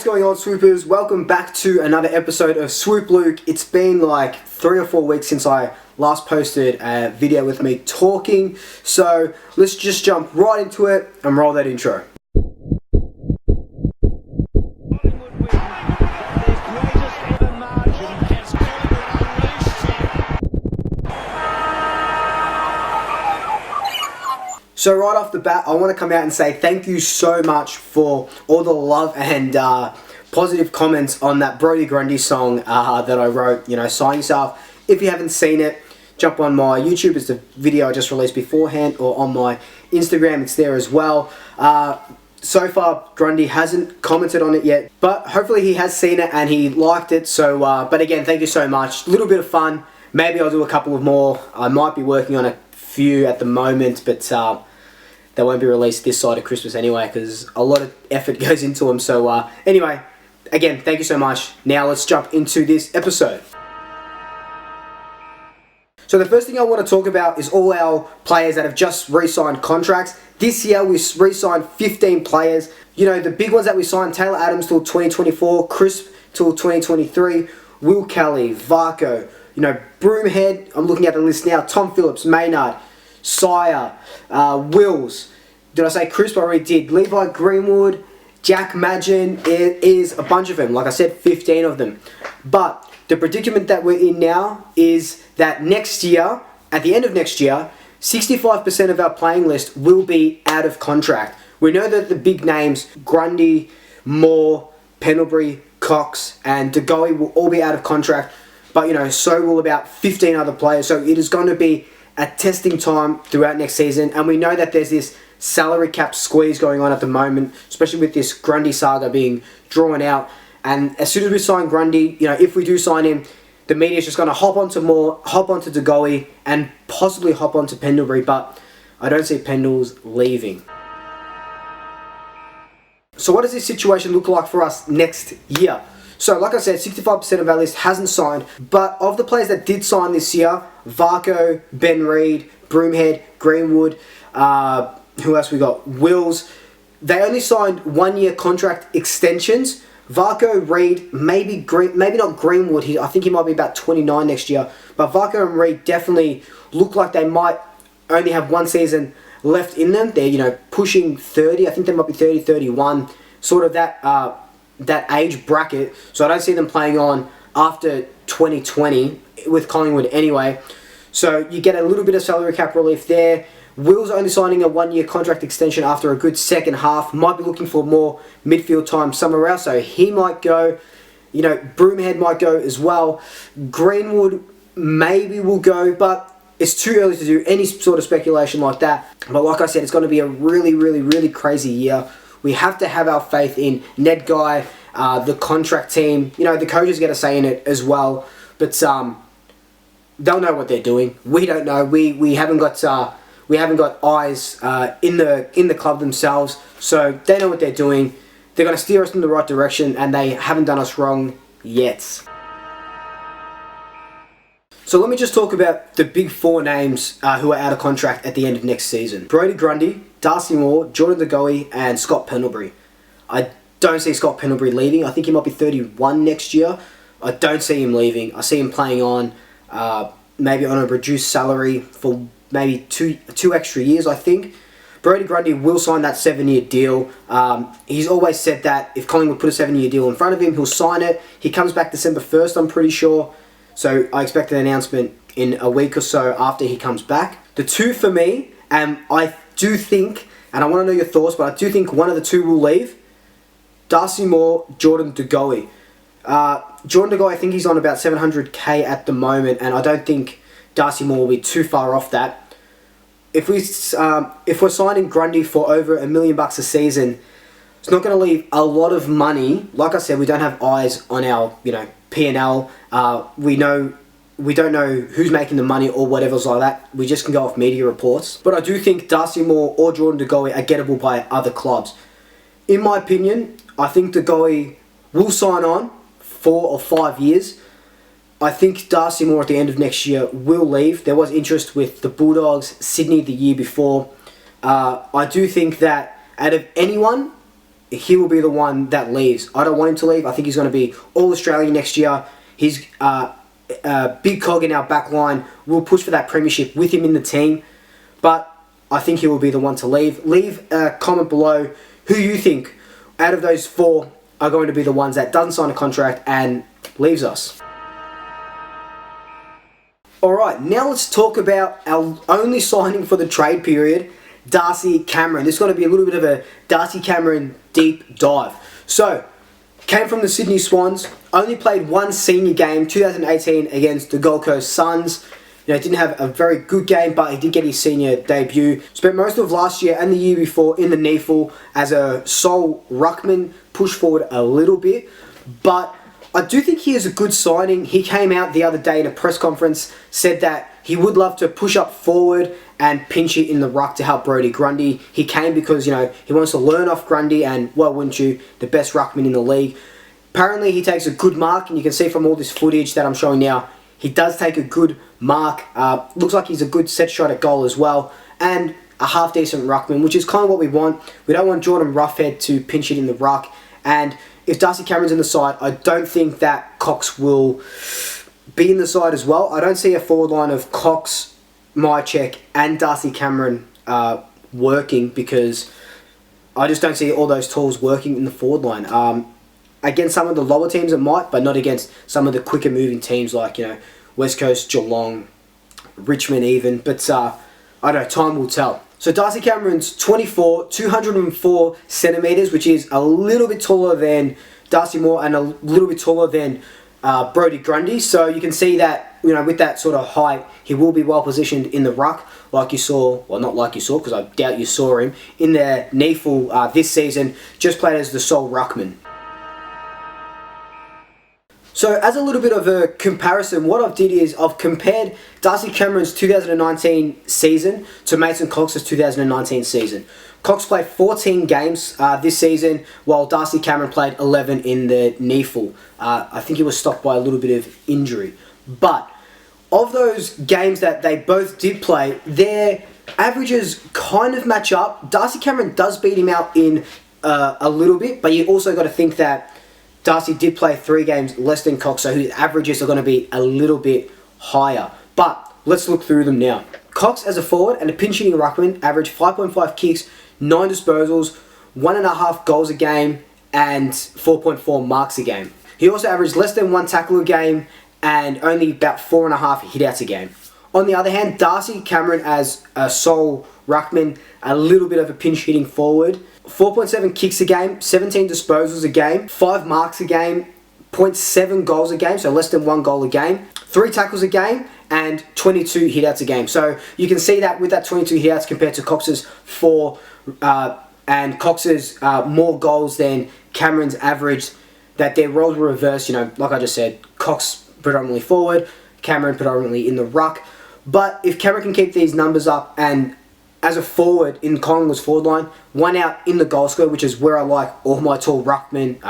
going on, Swoopers? Welcome back to another episode of Swoop Luke. It's been like 3 or 4 weeks since I last posted a video with me talking, so let's just jump right into it and roll that intro. So right off the bat, I want to come out and say thank you so much for all the love and positive comments on that Brodie Grundy song that I wrote, Sign Yourself. If you haven't seen it, jump on my YouTube. It's the video I just released beforehand, or on my Instagram, it's there as well. So far, Grundy hasn't commented on it yet, but hopefully he has seen it and he liked it. So, but again, thank you so much. A little bit of fun. Maybe I'll do a couple of more. I might be working on a few at the moment, but they won't be released this side of Christmas anyway, because a lot of effort goes into them. So anyway, again, thank you so much. Now let's jump into this episode. So the first thing I want to talk about is all our players that have just re-signed contracts. This year we re-signed 15 players. The big ones that we signed: Taylor Adams till 2024, Crisp till 2023, Will Kelly, Varco, Broomhead, I'm looking at the list now, Tom Phillips, Maynard, Sire, Wills. Did I say Crisp? I already did. Levi Greenwood, Jack Madgen, is a bunch of them. Like I said, 15 of them. But the predicament that we're in now is that next year, at the end of next year, 65% of our playing list will be out of contract. We know that the big names, Grundy, Moore, Pendlebury, Cox, and De Goey will all be out of contract. But, so will about 15 other players. So it is going to be a testing time throughout next season, and we know that there's this salary cap squeeze going on at the moment, especially with this Grundy saga being drawn out. And as soon as we sign Grundy, if we do sign him, the media is just going to hop onto Moore, hop onto De Goey, and possibly hop onto Pendlebury, but I don't see Pendles leaving. So what does this situation look like for us next year? So, like I said, 65% of our list hasn't signed, but of the players that did sign this year, Varco, Ben Reid, Broomhead, Greenwood, who else we got? Wills. They only signed 1-year contract extensions. Varco, Reid, maybe not Greenwood. I think he might be about 29 next year. But Varco and Reid definitely look like they might only have 1 season left in them. They're, pushing 30. I think they might be 30, 31. Sort of that age bracket. So I don't see them playing on after 2020 with Collingwood anyway. So you get a little bit of salary cap relief there. Will's only signing a 1-year contract extension after a good second half. Might be looking for more midfield time somewhere else, so he might go. Broomhead might go as well. Greenwood maybe will go, but it's too early to do any sort of speculation like that. But like I said, it's going to be a really, really, really crazy year. We have to have our faith in Ned Guy, the contract team. The coaches get a say in it as well, but they'll know what they're doing. We don't know. We haven't got eyes in the club themselves, so they know what they're doing. They're going to steer us in the right direction, and they haven't done us wrong yet. So let me just talk about the big 4 names who are out of contract at the end of next season: Brodie Grundy, Darcy Moore, Jordan De Goey, and Scott Pendlebury. I don't see Scott Pendlebury leaving. I think he might be 31 next year. I don't see him leaving. I see him playing on, maybe on a reduced salary for maybe two extra years, I think. Brodie Grundy will sign that 7-year deal. He's always said that if Collingwood put a 7-year deal in front of him, he'll sign it. He comes back December 1st, I'm pretty sure. So I expect an announcement in a week or so after he comes back. The 2 for me, and I do think, and I want to know your thoughts, but I do think one of the 2 will leave: Darcy Moore, Jordan De Goey. Jordan De Goey, I think he's on about $700K at the moment, and I don't think Darcy Moore will be too far off that. If we're signing Grundy for over $1 million a season, it's not going to leave a lot of money. Like I said, we don't have eyes on our P&L. We don't know who's making the money or whatever's like that. We just can go off media reports. But I do think Darcy Moore or Jordan De Goey are gettable by other clubs. In my opinion, I think De Goey will sign on 4 or 5 years. I think Darcy Moore at the end of next year will leave. There was interest with the Bulldogs, Sydney the year before. I do think that out of anyone, he will be the one that leaves. I don't want him to leave. I think he's going to be All-Australian next year. He's a big cog in our back line. We'll push for that premiership with him in the team. But I think he will be the one to leave. Leave a comment below who you think out of those 4 are going to be the ones that doesn't sign a contract and leaves us. Alright, now let's talk about our only signing for the trade period, Darcy Cameron. This is going to be a little bit of a Darcy Cameron deep dive. So, came from the Sydney Swans, only played 1 senior game, 2018 against the Gold Coast Suns. You know, didn't have a very good game, but he did get his senior debut. Spent most of last year and the year before in the NEAFL as a sole ruckman, pushed forward a little bit. But I do think he is a good signing. He came out the other day in a press conference, said that he would love to push up forward and pinch it in the ruck to help Brodie Grundy. He came because, you know, he wants to learn off Grundy and, well, wouldn't you, the best ruckman in the league. Apparently he takes a good mark, and you can see from all this footage that I'm showing now, he does take a good mark. Looks like he's a good set shot at goal as well, and a half decent ruckman, which is kind of what we want. We don't want Jordan Roughhead to pinch it in the ruck. And if Darcy Cameron's in the side, I don't think that Cox will be in the side as well. I don't see a forward line of Cox, Myercheck and Darcy Cameron working, because I just don't see all those tools working in the forward line. Against some of the lower teams it might, but not against some of the quicker moving teams like, you know, West Coast, Geelong, Richmond even. But I don't know, time will tell. So Darcy Cameron's 24, 204 centimetres, which is a little bit taller than Darcy Moore and a little bit taller than Brodie Grundy. So you can see that, you know, with that sort of height, he will be well positioned in the ruck, like you saw, well, not like you saw, because I doubt you saw him, in the NEAFL this season, just played as the sole ruckman. So as a little bit of a comparison, what I've did is I've compared Darcy Cameron's 2019 season to Mason Cox's 2019 season. Cox played 14 games this season, while Darcy Cameron played 11 in the NEAFL. I think he was stopped by a little bit of injury. But of those games that they both did play, their averages kind of match up. Darcy Cameron does beat him out in a little bit, but you also got to think that Darcy did play 3 games less than Cox, so his averages are going to be a little bit higher. But let's look through them now. Cox as a forward and a pinch hitting ruckman averaged 5.5 kicks, 9 disposals, 1.5 goals a game, and 4.4 marks a game. He also averaged less than 1 tackle a game and only about 4.5 hitouts a game. On the other hand, Darcy Cameron as a sole ruckman, a little bit of a pinch hitting forward, 4.7 kicks a game, 17 disposals a game, 5 marks a game, 0.7 goals a game, so less than 1 goal a game, 3 tackles a game, and 22 hitouts a game. So you can see that with that 22 hitouts compared to Cox's 4, and Cox's more goals than Cameron's average, that their roles were reversed. You know, like I just said, Cox predominantly forward, Cameron predominantly in the ruck. But if Cameron can keep these numbers up, and as a forward in Collingwood's forward line, 1 out in the goal square, which is where I like all my tall ruckmen,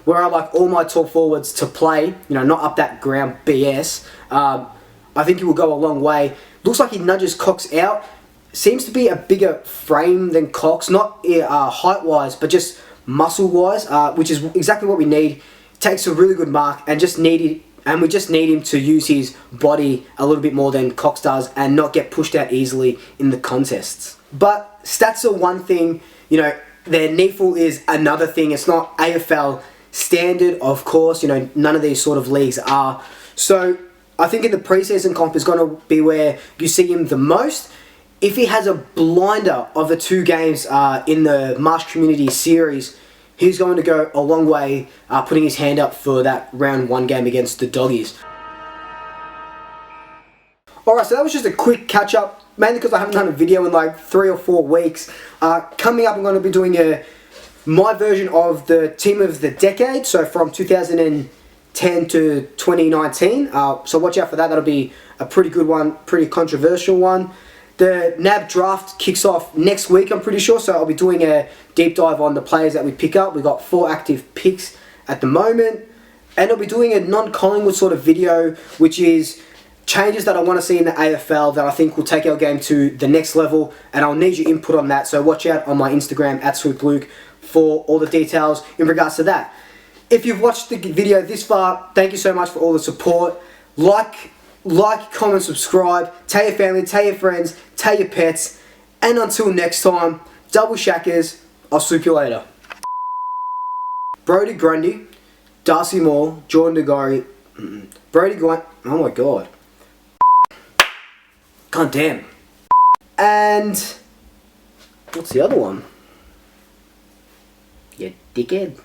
where I like all my tall forwards to play, you know, not up that ground BS, I think he will go a long way. Looks like he nudges Cox out. Seems to be a bigger frame than Cox, not height-wise, but just muscle-wise, which is exactly what we need. Takes a really good mark, and we just need him to use his body a little bit more than Cox does and not get pushed out easily in the contests. But stats are one thing, you know, their NEAFL is another thing. It's not AFL standard, of course, you know, none of these sort of leagues are. So I think in the preseason comp is going to be where you see him the most. If he has a blinder of the 2 games in the Marsh Community Series, he's going to go a long way putting his hand up for that round 1 game against the Doggies. Alright, so that was just a quick catch up, mainly because I haven't done a video in like 3 or 4 weeks. Coming up, I'm going to be doing my version of the Team of the Decade, so from 2010 to 2019. So watch out for that. That'll be a pretty good one, pretty controversial one. The NAB draft kicks off next week, I'm pretty sure, so I'll be doing a deep dive on the players that we pick up. We've got 4 active picks at the moment, and I'll be doing a non-Collingwood sort of video, which is changes that I want to see in the AFL that I think will take our game to the next level, and I'll need your input on that. So watch out on my Instagram @SweetLuke for all the details in regards to that. If you've watched the video this far, thank you so much for all the support. Like, comment, subscribe, tell your family, tell your friends, tell your pets, and until next time, double shackers, I'll swoop you later. Brodie Grundy, Darcy Moore, Jordan De Goey, Brodie Grundy, oh my god. God damn. And what's the other one? You dickhead.